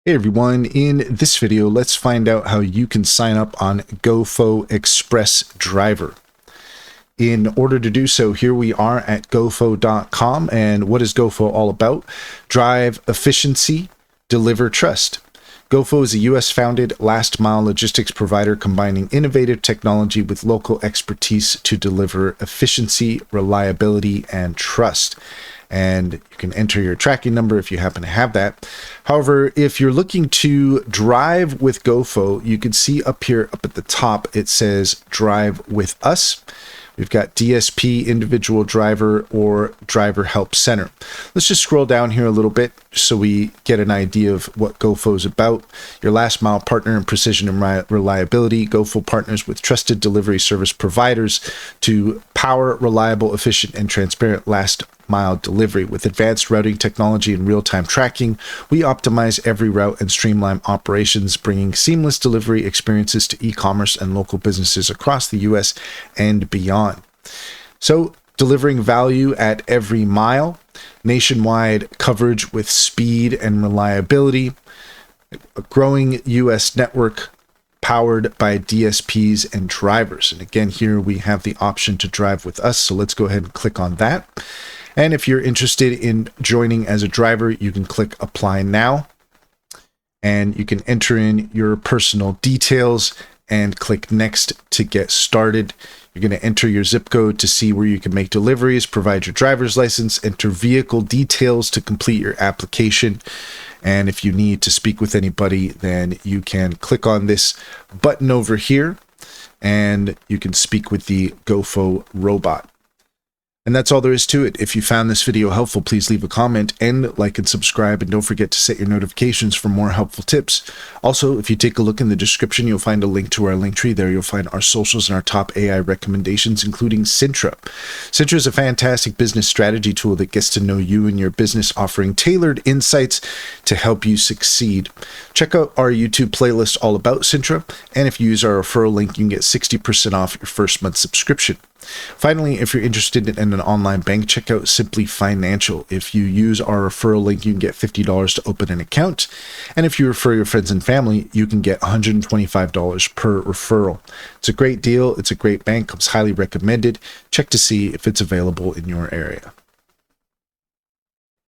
Hey everyone, in this video, let's find out how you can sign up on Gofo Express Driver. In order to do so, here we are at gofo.com, and what is Gofo all about? Drive efficiency, deliver trust. Gofo is a US-founded last-mile logistics provider combining innovative technology with local expertise to deliver efficiency, reliability, and trust. And you can enter your tracking number if you happen to have that. However, if you're looking to drive with Gofo, you can see up here up at the top, it says Drive with Us. We've got DSP, individual driver, or driver help center. Let's just scroll down here a little bit so we get an idea of what Gofo is about. Your last mile partner in precision and reliability. Gofo partners with trusted delivery service providers to power reliable, efficient, and transparent last mile delivery. With advanced routing technology and real-time tracking, we optimize every route and streamline operations, bringing seamless delivery experiences to e-commerce and local businesses across the US and beyond. So, delivering value at every mile, nationwide coverage with speed and reliability, a growing US network powered by DSPs and drivers. And again, here we have the option to drive with us. So let's go ahead and click on that. And if you're interested in joining as a driver, you can click apply now, and you can enter in your personal details and click next to get started. You're going to enter your zip code to see where you can make deliveries, provide your driver's license, enter vehicle details to complete your application. And if you need to speak with anybody, then you can click on this button over here and you can speak with the Gofo robot. And that's all there is to it. If you found this video helpful, please leave a comment and like and subscribe, and don't forget to set your notifications for more helpful tips. Also, if you take a look in the description, you'll find a link to our link tree. There you'll find our socials and our top AI recommendations, including Cintra. Cintra is a fantastic business strategy tool that gets to know you and your business, offering tailored insights to help you succeed. Check out our YouTube playlist all about Cintra, and if you use our referral link, you can get 60% off your first month subscription. Finally, if you're interested in an online bank, check out Simply Financial. If you use our referral link, you can get $50 to open an account. And if you refer your friends and family, you can get $125 per referral. It's a great deal. It's a great bank. It's highly recommended. Check to see if it's available in your area.